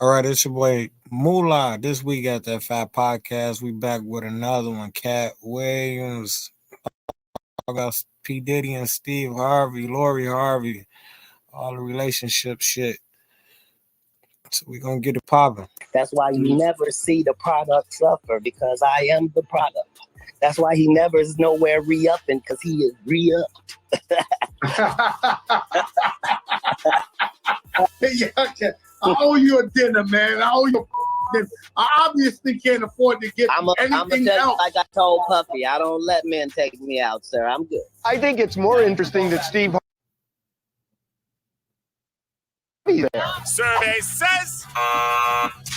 All right, it's your boy Moolah. This week at that Fat Podcast, we back with another one. Katt Williams, I got P. Diddy and Steve Harvey, Lori Harvey, all the relationship shit. So we gonna get it popping. That's why you never see the product suffer, because I am the product. That's why he never is nowhere re-upping, because he is re-upped. Yeah, I owe you a dinner, man. I owe you a dinner. I obviously can't afford to get anything else. Like I told Puffy, I don't let men take me out, sir. I'm good. I think it's more interesting that Steve Harvey there. Survey says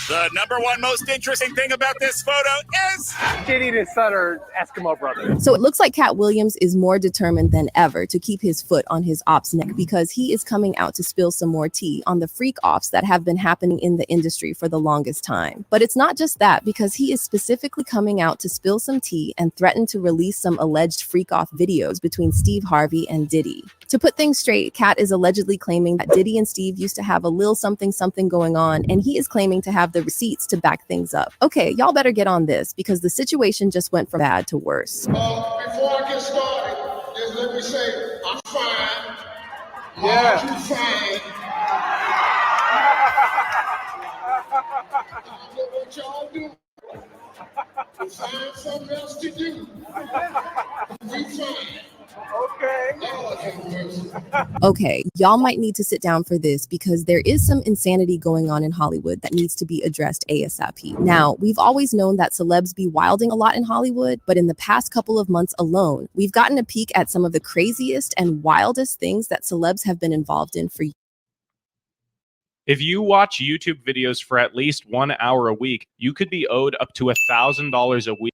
the number one most interesting thing about this photo is Diddy and his son are Eskimo brothers. So it looks like Katt Williams is more determined than ever to keep his foot on his ops neck, because he is coming out to spill some more tea on the freak offs that have been happening in the industry for the longest time. But it's not just that, because he is specifically coming out to spill some tea and threaten to release some alleged freak off videos between Steve Harvey and Diddy. To put things straight, Katt is allegedly claiming that Diddy and Steve used to have a little something going on, and he is claiming to have the receipts to back things up. Okay, y'all better get on this, because the situation just went from bad to worse. Before I get started, just let me say, I'm fine. Yeah. I'm too fine. I know what y'all do. Find something else to do. We fine. Okay, y'all might need to sit down for this, because there is some insanity going on in Hollywood that needs to be addressed ASAP. Now, we've always known that celebs be wilding a lot in Hollywood, but in the past couple of months alone, we've gotten a peek at some of the craziest and wildest things that celebs have been involved in for years. If you watch YouTube videos for at least 1 hour a week, you could be owed up to $1,000 a week.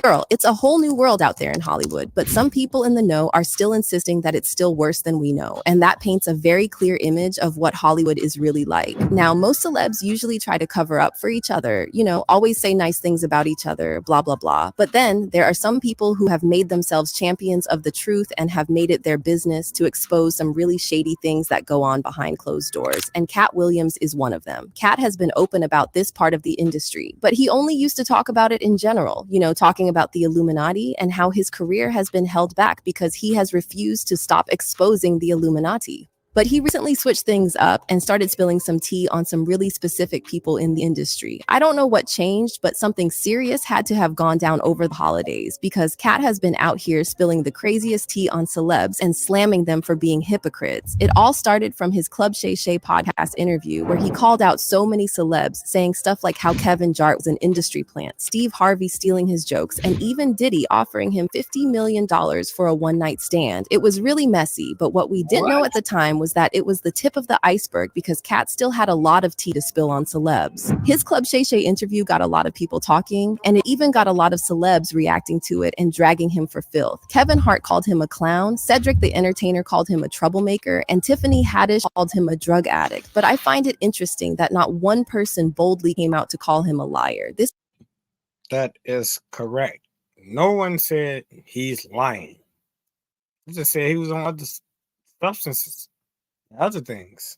Girl, it's a whole new world out there in Hollywood, but some people in the know are still insisting that it's still worse than we know, and that paints a very clear image of what Hollywood is really like. Now, most celebs usually try to cover up for each other, always say nice things about each other, blah, blah, blah. But then there are some people who have made themselves champions of the truth and have made it their business to expose some really shady things that go on behind closed doors, and Katt Williams is one of them. Katt has been open about this part of the industry, but he only used to talk about it in general, talking about the Illuminati and how his career has been held back because he has refused to stop exposing the Illuminati. But he recently switched things up and started spilling some tea on some really specific people in the industry. I don't know what changed, but something serious had to have gone down over the holidays, because Katt has been out here spilling the craziest tea on celebs and slamming them for being hypocrites. It all started from his Club Shay Shay podcast interview, where he called out so many celebs, saying stuff like how Kevin Jart was an industry plant, Steve Harvey stealing his jokes, and even Diddy offering him $50 million for a one-night stand. It was really messy, but what we didn't know at the time was that it was the tip of the iceberg, because Katt still had a lot of tea to spill on celebs. His Club Shay Shay interview got a lot of people talking, and it even got a lot of celebs reacting to it and dragging him for filth. Kevin Hart called him a clown, Cedric the Entertainer called him a troublemaker, and Tiffany Haddish called him a drug addict. But I find it interesting that not one person boldly came out to call him a liar. That is correct. No one said he's lying. They just said he was on other substances, other things.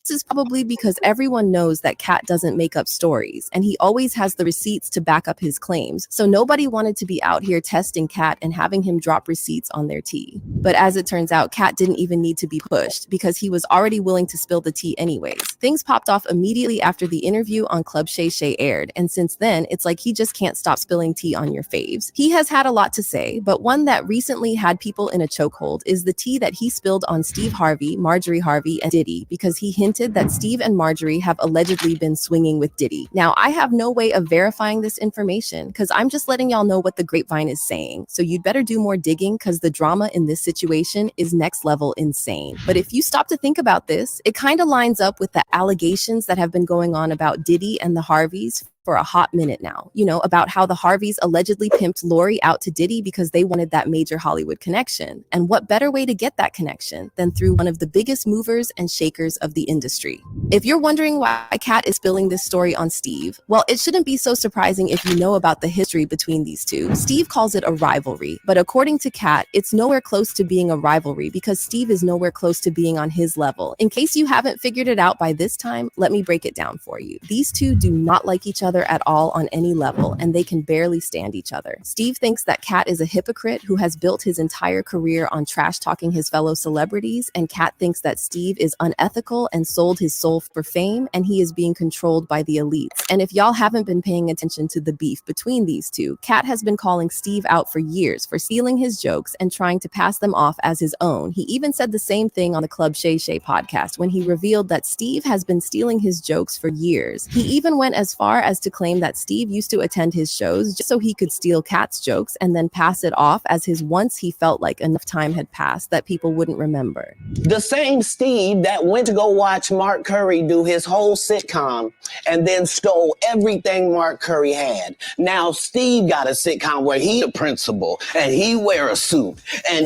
This is probably because everyone knows that Katt doesn't make up stories, and he always has the receipts to back up his claims. So nobody wanted to be out here testing Katt and having him drop receipts on their tea. But as it turns out, Katt didn't even need to be pushed, because he was already willing to spill the tea anyways. Things popped off immediately after the interview on Club Shay Shay aired, and since then, it's like he just can't stop spilling tea on your faves. He has had a lot to say, but one that recently had people in a chokehold is the tea that he spilled on Steve Harvey, Marjorie Harvey, and Diddy, because he hinted that Steve and Marjorie have allegedly been swinging with Diddy. Now, I have no way of verifying this information, because I'm just letting y'all know what the grapevine is saying. So you'd better do more digging, because the drama in this situation is next level insane. But if you stop to think about this, it kind of lines up with the allegations that have been going on about Diddy and the Harveys for a hot minute now, about how the Harveys allegedly pimped Lori out to Diddy because they wanted that major Hollywood connection. And what better way to get that connection than through one of the biggest movers and shakers of the industry? If you're wondering why Katt is spilling this story on Steve, well, it shouldn't be so surprising if you know about the history between these two. Steve calls it a rivalry, but according to Katt, it's nowhere close to being a rivalry because Steve is nowhere close to being on his level. In case you haven't figured it out by this time, let me break it down for you. These two do not like each other at all on any level, and they can barely stand each other. Steve thinks that Katt is a hypocrite who has built his entire career on trash talking his fellow celebrities, and Katt thinks that Steve is unethical and sold his soul for fame, and he is being controlled by the elites. And if y'all haven't been paying attention to the beef between these two, Katt has been calling Steve out for years for stealing his jokes and trying to pass them off as his own. He even said the same thing on the Club Shay Shay podcast when he revealed that Steve has been stealing his jokes for years. He even went as far as to claim that Steve used to attend his shows just so he could steal Katt's jokes and then pass it off as his once he felt like enough time had passed that people wouldn't remember. The same Steve that went to go watch Mark Curry do his whole sitcom and then stole everything Mark Curry had. Now Steve got a sitcom where he the principal and he wear a suit and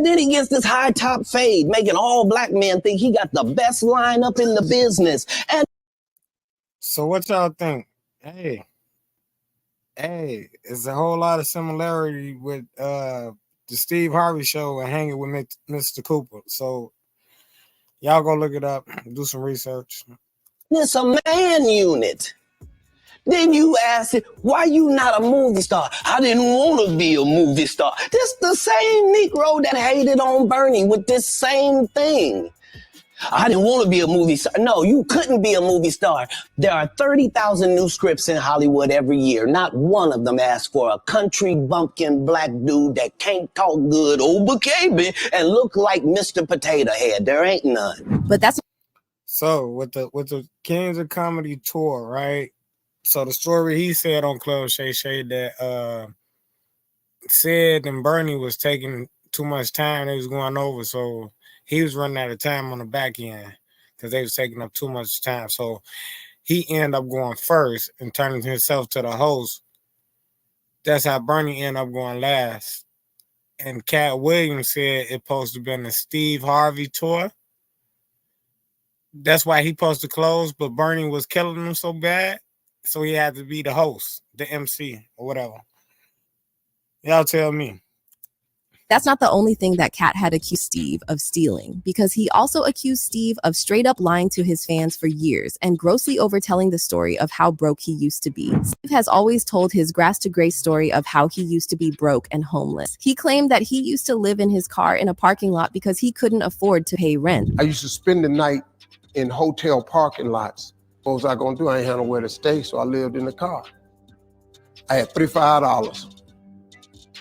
then he gets this high top fade, making all black men think he got the best lineup in the business. And So what y'all think? Hey, it's a whole lot of similarity with the Steve Harvey show and hanging with Mr. Cooper. So y'all go look it up, do some research. it's a man unit. Then you ask it, why you not a movie star? I didn't want to be a movie star. This the same Negro that hated on Bernie with this same thing. I didn't want to be a movie star. No, you couldn't be a movie star. There are 30,000 new scripts in Hollywood every year. Not one of them asks for a country bumpkin black dude that can't talk good over KB and look like Mr. Potato Head. There ain't none. But that's So with the Kings of Comedy tour, right? So the story he said on Club Shay Shay that Sid and Bernie was taking too much time. They was going over, so he was running out of time on the back end because they was taking up too much time. So he ended up going first and turning himself to the host. That's how Bernie ended up going last. And Katt Williams said it supposed to have been the Steve Harvey tour. That's why he supposed to close, but Bernie was killing him so bad, so he had to be the host, the MC, or whatever. Y'all tell me. That's not the only thing that Katt had accused Steve of stealing, because he also accused Steve of straight up lying to his fans for years and grossly overtelling the story of how broke he used to be. Steve has always told his grass to grace story of how he used to be broke and homeless. He claimed that he used to live in his car in a parking lot because he couldn't afford to pay rent. I used to spend the night in hotel parking lots. What was I gonna do? I ain't had nowhere to stay, so I lived in the car. I had $35.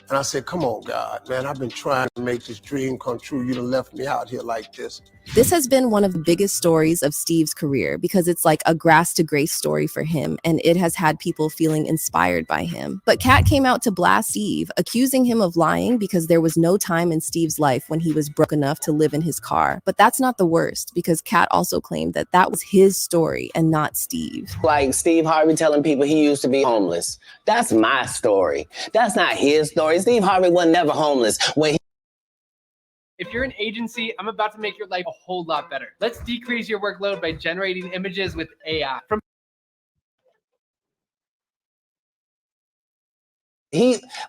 And I said, come on, God, man, I've been trying to make this dream come true. You done left me out here like this. This has been one of the biggest stories of Steve's career because it's like a grass to grace story for him, and it has had people feeling inspired by him. But Katt came out to blast Steve, accusing him of lying because there was no time in Steve's life when he was broke enough to live in his car. But that's not the worst, because Katt also claimed that that was his story and not Steve. Like Steve Harvey telling people he used to be homeless. That's my story. That's not his story. Steve Harvey was never homeless. If you're an agency, I'm about to make your life a whole lot better. Let's decrease your workload by generating images with AI.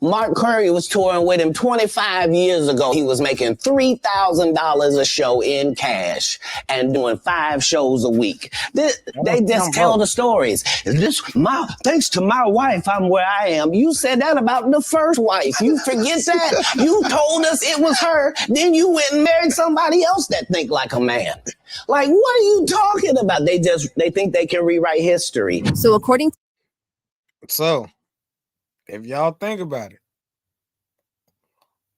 Mark Curry was touring with him 25 years ago. He was making $3,000 a show in cash and doing 5 shows a week. They just tell the stories. Thanks to my wife, I'm where I am. You said that about the first wife. You forget that? You told us it was her. Then you went and married somebody else that think like a man. Like, what are you talking about? They think they can rewrite history. So according So if y'all think about it,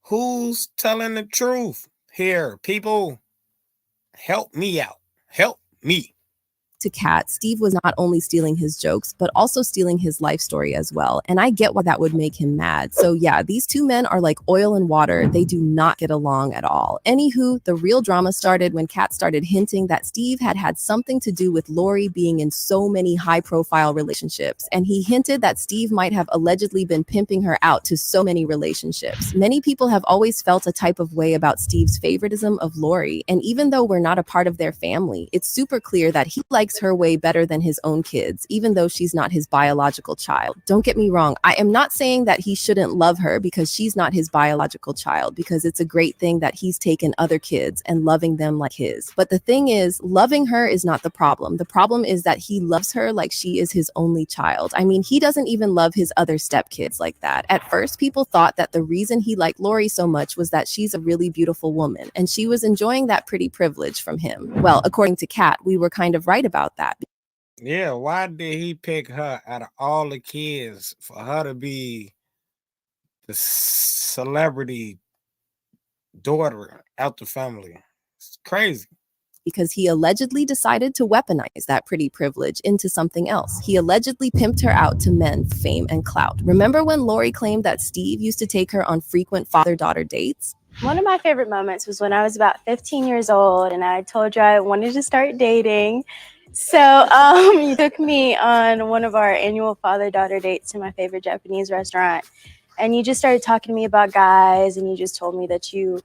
who's telling the truth here? People, help me out. Help me. To Katt, Steve was not only stealing his jokes, but also stealing his life story as well. And I get why that would make him mad. So yeah, these two men are like oil and water. They do not get along at all. Anywho, the real drama started when Katt started hinting that Steve had something to do with Lori being in so many high-profile relationships. And he hinted that Steve might have allegedly been pimping her out to so many relationships. Many people have always felt a type of way about Steve's favoritism of Lori. And even though we're not a part of their family, it's super clear that he likes her way better than his own kids, even though she's not his biological child. Don't get me wrong, I am not saying that he shouldn't love her because she's not his biological child, because it's a great thing that he's taken other kids and loving them like his. But the thing is, loving her is not the problem. The problem is that he loves her like she is his only child. I mean, he doesn't even love his other stepkids like that. At first, people thought that the reason he liked Lori so much was that she's a really beautiful woman, and she was enjoying that pretty privilege from him. Well, according to Katt, we were kind of right about that. Yeah, why did he pick her out of all the kids for her to be the celebrity daughter out the family? It's crazy. Because he allegedly decided to weaponize that pretty privilege into something else. He allegedly pimped her out to men, fame, and clout. Remember when Lori claimed that Steve used to take her on frequent father-daughter dates? One of my favorite moments was when I was about 15 years old and I told you I wanted to start dating. So you took me on one of our annual father-daughter dates to my favorite Japanese restaurant. And you just started talking to me about guys, and you just told me that you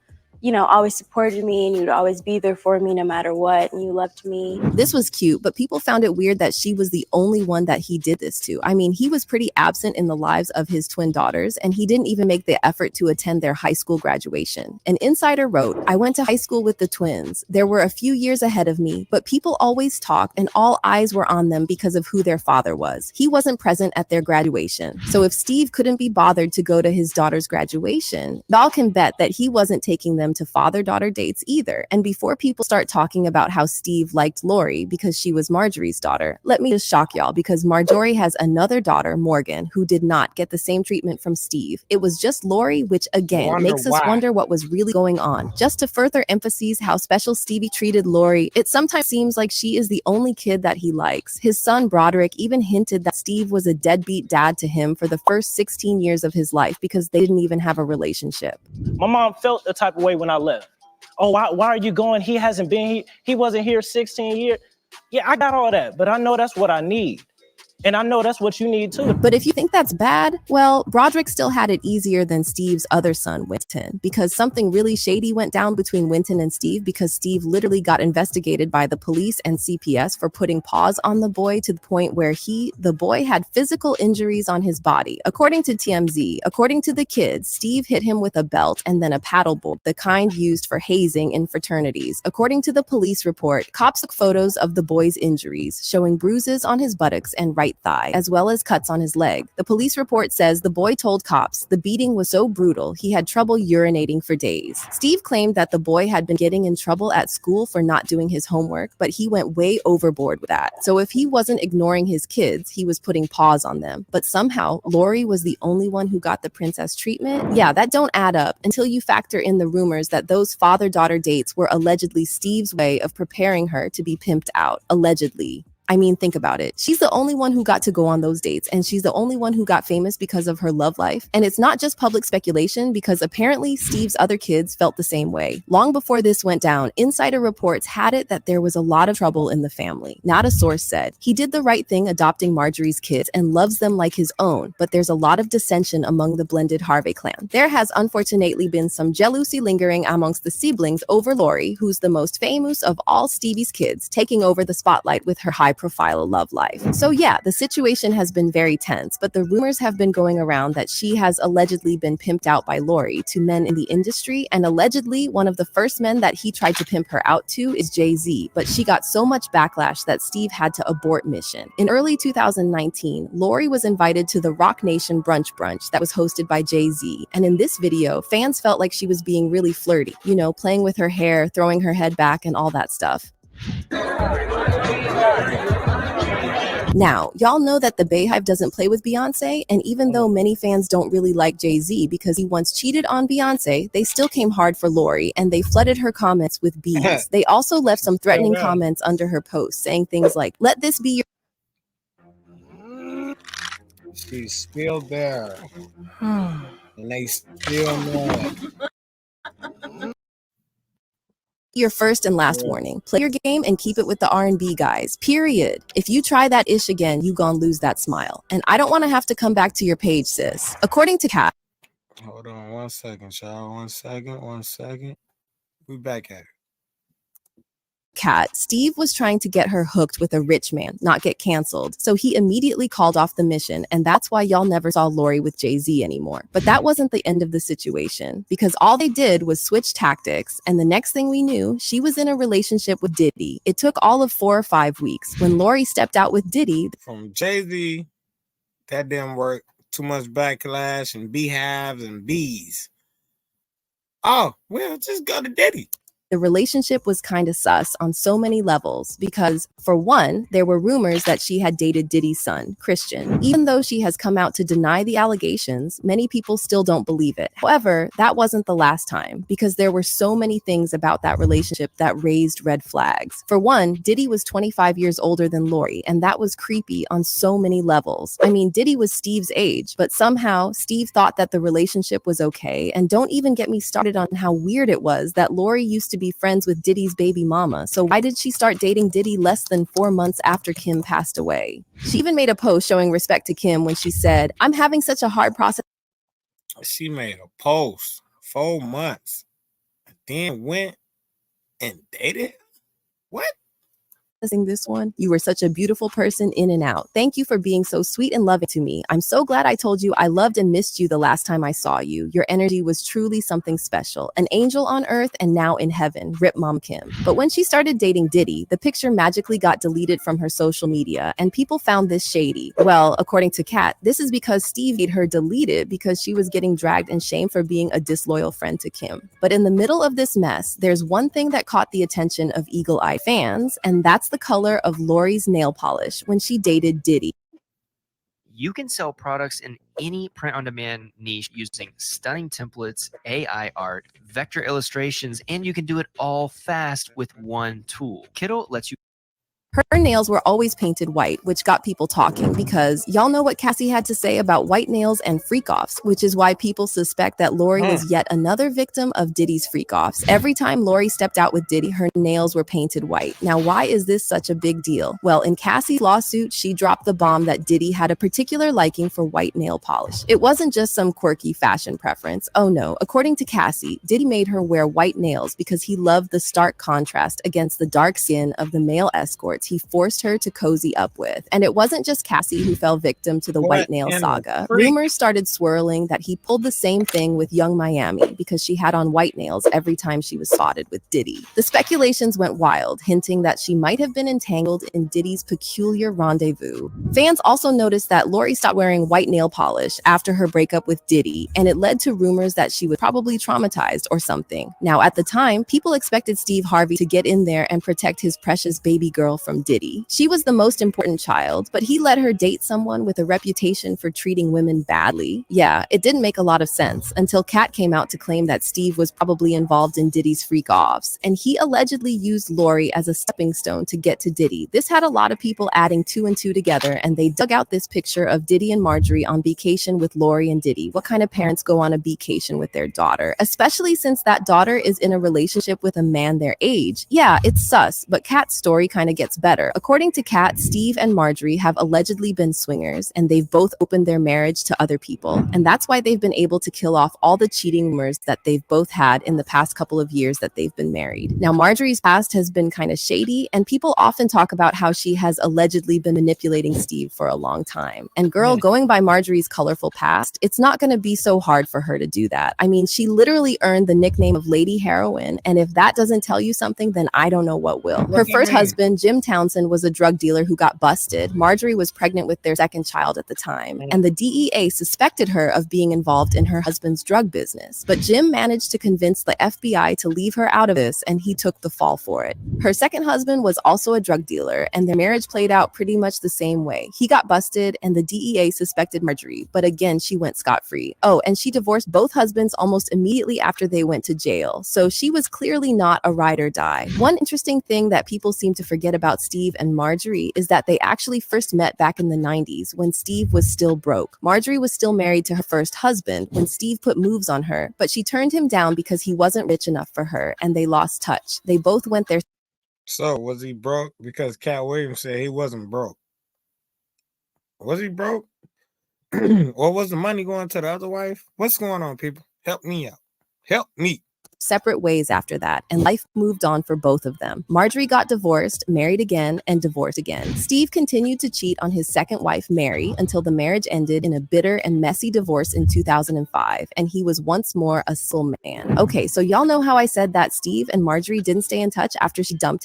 always supported me and you'd always be there for me no matter what, and you loved me. This was cute, but people found it weird that she was the only one that he did this to. I mean, he was pretty absent in the lives of his twin daughters, and he didn't even make the effort to attend their high school graduation. An insider wrote, "I went to high school with the twins. There were a few years ahead of me, but people always talked and all eyes were on them because of who their father was. He wasn't present at their graduation. So if Steve couldn't be bothered to go to his daughter's graduation, y'all can bet that he wasn't taking them to father-daughter dates either." And before people start talking about how Steve liked Lori because she was Marjorie's daughter, let me just shock y'all, because Marjorie has another daughter, Morgan, who did not get the same treatment from Steve. It was just Lori, which again makes us wonder what was really going on. Just to further emphasize how special Stevie treated Lori, it sometimes seems like she is the only kid that he likes. His son Broderick even hinted that Steve was a deadbeat dad to him for the first 16 years of his life because they didn't even have a relationship. My mom felt the type of way when I left. Oh, why are you going? He hasn't been here. He wasn't here 16 years. Yeah, I got all that, but I know that's what I need. And I know that's what you need too. But if you think that's bad, well, Broderick still had it easier than Steve's other son, Winton, because something really shady went down between Winton and Steve, because Steve literally got investigated by the police and CPS for putting paws on the boy to the point where the boy had physical injuries on his body. According to TMZ, according to the kids, Steve hit him with a belt and then a paddleboard, the kind used for hazing in fraternities. According to the police report, cops took photos of the boy's injuries, showing bruises on his buttocks and right thigh, as well as cuts on his leg. The police report says the boy told cops the beating was so brutal he had trouble urinating for days. Steve claimed that the boy had been getting in trouble at school for not doing his homework, but he went way overboard with that. So if he wasn't ignoring his kids, he was putting paws on them. But somehow, Lori was the only one who got the princess treatment? Yeah, that don't add up until you factor in the rumors that those father-daughter dates were allegedly Steve's way of preparing her to be pimped out. Allegedly. I mean, think about it. She's the only one who got to go on those dates, and she's the only one who got famous because of her love life. And it's not just public speculation, because apparently Steve's other kids felt the same way. Long before this went down, insider reports had it that there was a lot of trouble in the family. Not a source said. He did the right thing adopting Marjorie's kids and loves them like his own, but there's a lot of dissension among the blended Harvey clan. There has unfortunately been some jealousy lingering amongst the siblings over Lori, who's the most famous of all Stevie's kids, taking over the spotlight with her high-profile love life. So yeah, the situation has been very tense, but the rumors have been going around that she has allegedly been pimped out by Lori to men in the industry, and allegedly one of the first men that he tried to pimp her out to is Jay-Z, but she got so much backlash that Steve had to abort mission. In early 2019, Lori was invited to the Rock Nation brunch that was hosted by Jay-Z, and in this video, fans felt like she was being really flirty, you know, playing with her hair, throwing her head back, and all that stuff. Now, y'all know that the Bayhive doesn't play with Beyonce, and even though many fans don't really like Jay-Z because he once cheated on Beyonce, they still came hard for Lori, and they flooded her comments with bees. They also left some threatening comments under her post, saying things like, "Let this be your..." She's still there. And they still mad. Your first and last warning. Play your game and keep it with the R&B guys, period. If you try that ish again, you gon' lose that smile. And I don't want to have to come back to your page, sis. According to Katt. Hold on 1 second, y'all. 1 second. We back at it. Katt, Steve was trying to get her hooked with a rich man, not get canceled. So he immediately called off the mission, and that's why y'all never saw Lori with Jay-Z anymore. But that wasn't the end of the situation, because all they did was switch tactics, and the next thing we knew, she was in a relationship with Diddy. It took all of 4 or 5 weeks. When Lori stepped out with Diddy, from Jay-Z, that didn't work. Too much backlash and beehives and bees. Oh, well, just go to Diddy. the relationship was kind of sus on so many levels because, for one, there were rumors that she had dated Diddy's son, Christian. Even though she has come out to deny the allegations, many people still don't believe it. However, that wasn't the last time because there were so many things about that relationship that raised red flags. For one, Diddy was 25 years older than Lori, and that was creepy on so many levels. I mean, Diddy was Steve's age, but somehow Steve thought that the relationship was okay. And don't even get me started on how weird it was that Lori used to be friends with Diddy's baby mama. So why did she start dating Diddy less than 4 months after Kim passed away? She even made a post showing respect to Kim when she said, "I'm having such a hard process." She made a post 4 months, then went and dated. What? This one. You were such a beautiful person in and out. Thank you for being so sweet and loving to me. I'm so glad I told you I loved and missed you the last time I saw you. Your energy was truly something special. An angel on earth and now in heaven. Rip Mom Kim. But when she started dating Diddy, the picture magically got deleted from her social media and people found this shady. Well, according to Katt, this is because Steve made her delete it because she was getting dragged and shamed for being a disloyal friend to Kim. But in the middle of this mess, there's one thing that caught the attention of eagle-eyed fans, and that's the color of Lori's nail polish when she dated Diddy. You can sell products in any print-on-demand niche using stunning templates, AI art, vector illustrations, and you can do it all fast with one tool. Kittle lets you. Her nails were always painted white, which got people talking because y'all know what Cassie had to say about white nails and freak-offs, which is why people suspect that Lori was yet another victim of Diddy's freak-offs. Every time Lori stepped out with Diddy, her nails were painted white. Now, why is this such a big deal? Well, in Cassie's lawsuit, she dropped the bomb that Diddy had a particular liking for white nail polish. It wasn't just some quirky fashion preference. Oh no, according to Cassie, Diddy made her wear white nails because he loved the stark contrast against the dark skin of the male escorts he forced her to cozy up with. And it wasn't just Cassie who fell victim to the white nail saga. Rumors started swirling that he pulled the same thing with Young Miami because she had on white nails every time she was spotted with Diddy. The speculations went wild, hinting that she might have been entangled in Diddy's peculiar rendezvous. Fans also noticed that Lori stopped wearing white nail polish after her breakup with Diddy, and it led to rumors that she was probably traumatized or something. Now, at the time, people expected Steve Harvey to get in there and protect his precious baby girl from Diddy. She was the most important child, but he let her date someone with a reputation for treating women badly. Yeah, it didn't make a lot of sense until Katt came out to claim that Steve was probably involved in Diddy's freak-offs, and he allegedly used Lori as a stepping stone to get to Diddy. This had a lot of people adding 2 and 2 together, and they dug out this picture of Diddy and Marjorie on vacation with Lori and Diddy. What kind of parents go on a vacation with their daughter, especially since that daughter is in a relationship with a man their age? Yeah, it's sus, but Katt's story kind of gets better. According to Katt, Steve and Marjorie have allegedly been swingers, and they've both opened their marriage to other people. And that's why they've been able to kill off all the cheating rumors that they've both had in the past couple of years that they've been married. Now, Marjorie's past has been kind of shady, and people often talk about how she has allegedly been manipulating Steve for a long time. And girl, going by Marjorie's colorful past, it's not going to be so hard for her to do that. I mean, she literally earned the nickname of Lady Heroin, and if that doesn't tell you something, then I don't know what will. Her first husband, Jim Town, Townsend was a drug dealer who got busted. Marjorie was pregnant with their second child at the time, and the DEA suspected her of being involved in her husband's drug business. But Jim managed to convince the FBI to leave her out of this, and he took the fall for it. Her second husband was also a drug dealer, and their marriage played out pretty much the same way. He got busted, and the DEA suspected Marjorie, but again, she went scot-free. Oh, and she divorced both husbands almost immediately after they went to jail, so she was clearly not a ride or die. One interesting thing that people seem to forget about Steve and Marjorie is that they actually first met back in the 90s when Steve was still broke. Marjorie was still married to her first husband when Steve put moves on her, but she turned him down because he wasn't rich enough for her, and they lost touch. They both went their... So was he broke? Because Katt Williams said he wasn't broke. Was he broke? Or was the money going to the other wife? What's going on, people? Help me out. Help me. separate ways after that, and life moved on for both of them. Marjorie got divorced, married again, and divorced again. Steve continued to cheat on his second wife, Mary, until the marriage ended in a bitter and messy divorce in 2005, and he was once more a single man. Okay, so y'all know how I said that Steve and Marjorie didn't stay in touch after she dumped